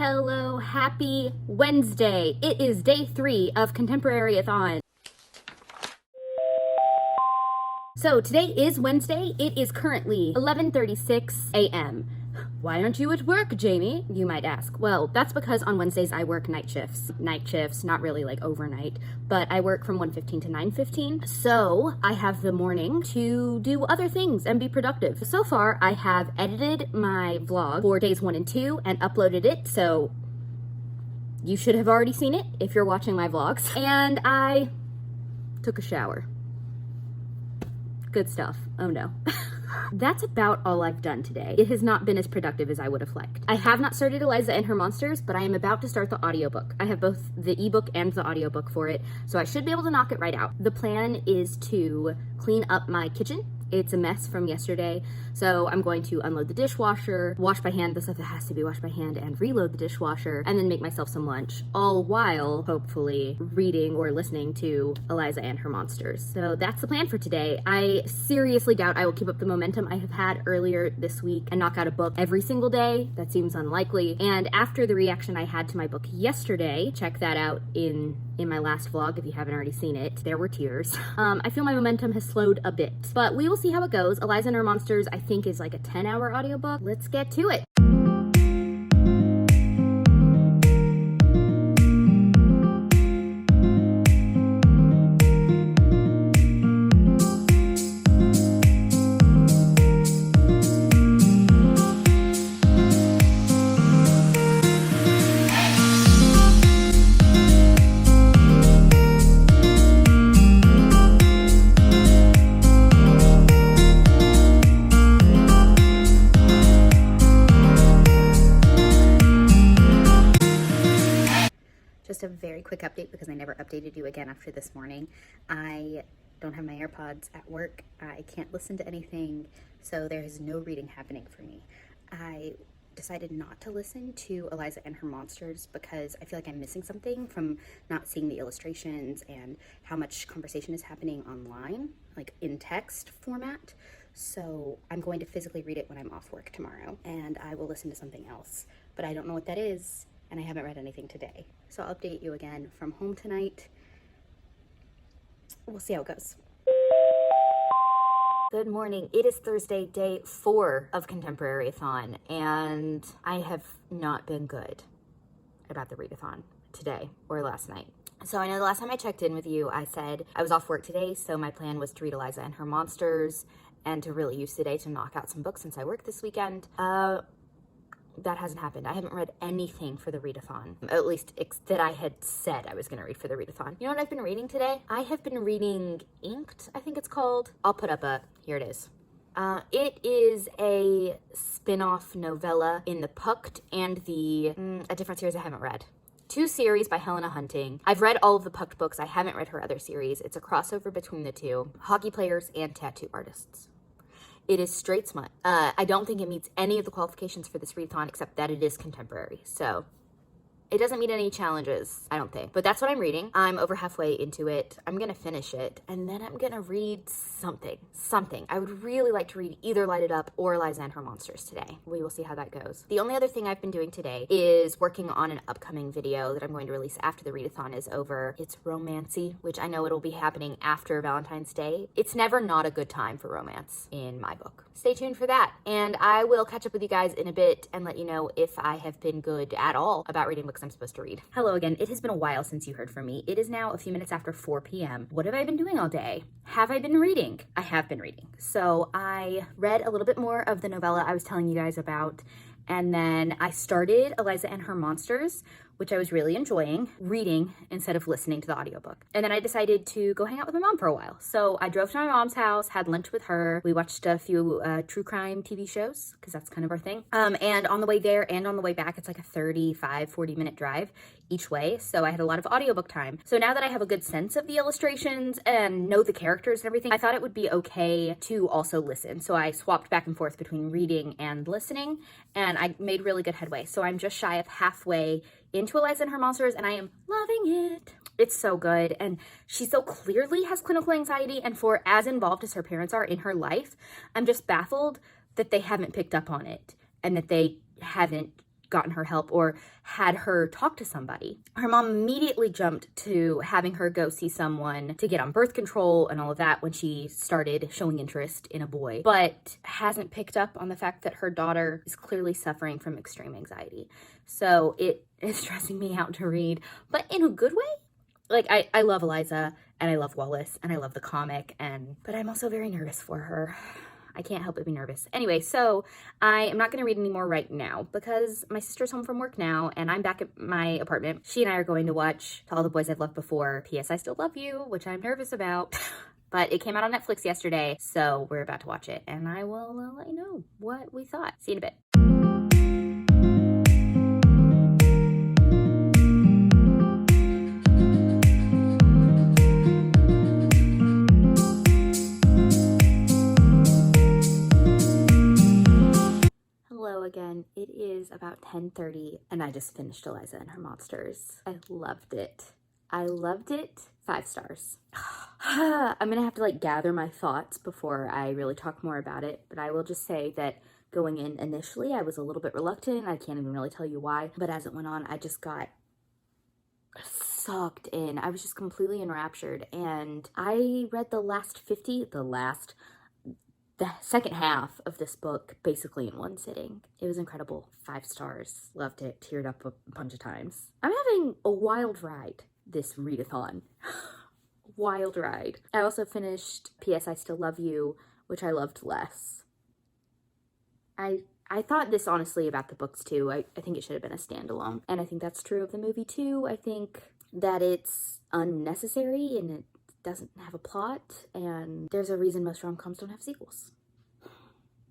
Hello, happy Wednesday. It is day 3 of Contemporary-A-thon. So today is Wednesday. It is currently 11:36 a.m. Why aren't you at work, Jamie? You might ask. Well, that's because on Wednesdays I work night shifts. Night shifts, not really like overnight, but I work from 1:15 to 9:15. So I have the morning to do other things and be productive. So far, I have edited my vlog for days 1 and 2 and uploaded it. So you should have already seen it if you're watching my vlogs. And I took a shower. Good stuff. Oh no. That's about all I've done today. It has not been as productive as I would have liked. I have not started Eliza and Her Monsters, but I am about to start the audiobook. I have both the ebook and the audiobook for it, so I should be able to knock it right out. The plan is to clean up my kitchen. It's a mess from yesterday, so I'm going to unload the dishwasher, wash by hand the stuff that has to be washed by hand, and reload the dishwasher, and then make myself some lunch, all while, hopefully, reading or listening to Eliza and Her Monsters. So that's the plan for today. I seriously doubt I will keep up the momentum I have had earlier this week and knock out a book every single day. That seems unlikely. And after the reaction I had to my book yesterday, check that out in my last vlog if you haven't already seen it. There were tears. I feel my momentum has slowed a bit, but we will see how it goes. Eliza and Her Monsters, I think, is like a 10-hour audiobook. Let's get to it. Just a very quick update because I never updated you again after this morning. I don't have my AirPods at work. I can't listen to anything, so there is no reading happening for me. I decided not to listen to Eliza and Her Monsters because I feel like I'm missing something from not seeing the illustrations and how much conversation is happening online, like in text format. So I'm going to physically read it when I'm off work tomorrow, and I will listen to something else, but I don't know what that is. And I haven't read anything today. So I'll update you again from home tonight. We'll see how it goes. Good morning. It is Thursday, day 4 of Contemporary-A-thon, and I have not been good about the readathon today or last night. So I know the last time I checked in with you, I said I was off work today, so my plan was to read Eliza and Her Monsters and to really use today to knock out some books since I worked this weekend. That hasn't happened. I haven't read anything for the readathon, at least that I had said I was going to read for the readathon. You know what I've been reading today? I have been reading Inked, I think it's called. I'll put up here it is. It is a spin-off novella in the Pucked and a different series I haven't read. 2 series by Helena Hunting. I've read all of the Pucked books. I haven't read her other series. It's a crossover between the two. Hockey players and tattoo artists. It is straight smut. I don't think it meets any of the qualifications for this readathon except that it is contemporary. So it doesn't meet any challenges, I don't think. But that's what I'm reading. I'm over halfway into it. I'm gonna finish it, and then I'm gonna read something. I would really like to read either Light It Up or Eliza and Her Monsters today. We will see how that goes. The only other thing I've been doing today is working on an upcoming video that I'm going to release after the readathon is over. It's romancy, which I know it'll be happening after Valentine's Day. It's never not a good time for romance in my book. Stay tuned for that, and I will catch up with you guys in a bit and let you know if I have been good at all about reading books I'm supposed to read. Hello again. It has been a while since you heard from me. It is now a few minutes after 4 p.m. What have I been doing all day? Have I been reading? I have been reading. So I read a little bit more of the novella I was telling you guys about, and then I started Eliza and Her Monsters, which I was really enjoying reading instead of listening to the audiobook. And then I decided to go hang out with my mom for a while. So I drove to my mom's house, had lunch with her. We watched a few true crime TV shows, because that's kind of our thing. And on the way there and on the way back, it's like a 40-minute drive each way. So I had a lot of audiobook time. So now that I have a good sense of the illustrations and know the characters and everything, I thought it would be okay to also listen. So I swapped back and forth between reading and listening, and I made really good headway. So I'm just shy of halfway into Eliza and Her Monsters, and I am loving it. It's so good, and she so clearly has clinical anxiety, and for as involved as her parents are in her life, I'm just baffled that they haven't picked up on it and that they haven't gotten her help or had her talk to somebody. Her mom immediately jumped to having her go see someone to get on birth control and all of that when she started showing interest in a boy, but hasn't picked up on the fact that her daughter is clearly suffering from extreme anxiety. So it is stressing me out to read, but in a good way. Like, I love Eliza, and I love Wallace, and I love the comic, but I'm also very nervous for her. I can't help but be nervous. Anyway, so I am not going to read anymore right now because my sister's home from work now and I'm back at my apartment. She and I are going to watch To All the Boys I've Loved Before, P.S. I Still Love You, which I'm nervous about. But it came out on Netflix yesterday, so we're about to watch it. And I will let you know what we thought. See you in a bit. Again, it is about 10:30 and I just finished Eliza and Her Monsters. I loved it. 5 stars. I'm gonna have to gather my thoughts before I really talk more about it, but I will just say that going in initially I was a little bit reluctant. I can't even really tell you why, but as it went on I just got sucked in. I was just completely enraptured, and I read the second half of this book basically in one sitting. It was incredible. 5 stars. Loved it. Teared up a bunch of times. I'm having a wild ride this readathon. Wild ride. I also finished P.S. I Still Love You, which I loved less. I thought this honestly about the books too. I think it should have been a standalone. And I think that's true of the movie too. I think that it's unnecessary and it doesn't have a plot, and there's a reason most rom-coms don't have sequels.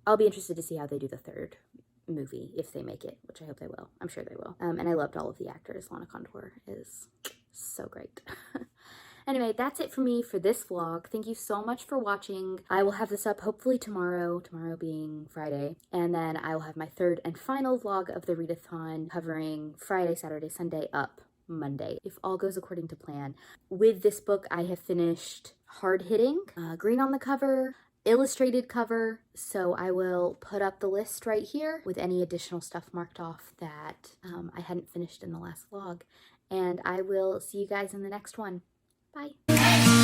I'll be interested to see how they do the third movie, if they make it, which I hope they will. I'm sure they will. And I loved all of the actors. Lana Condor is so great. Anyway, that's it for me for this vlog. Thank you so much for watching. I will have this up hopefully tomorrow being Friday, and then I will have my third and final vlog of the readathon covering Friday, Saturday, Sunday up Monday, if all goes according to plan. With this book, I have finished hard hitting, green on the cover, illustrated cover, so I will put up the list right here with any additional stuff marked off that I hadn't finished in the last vlog, and I will see you guys in the next one. Bye.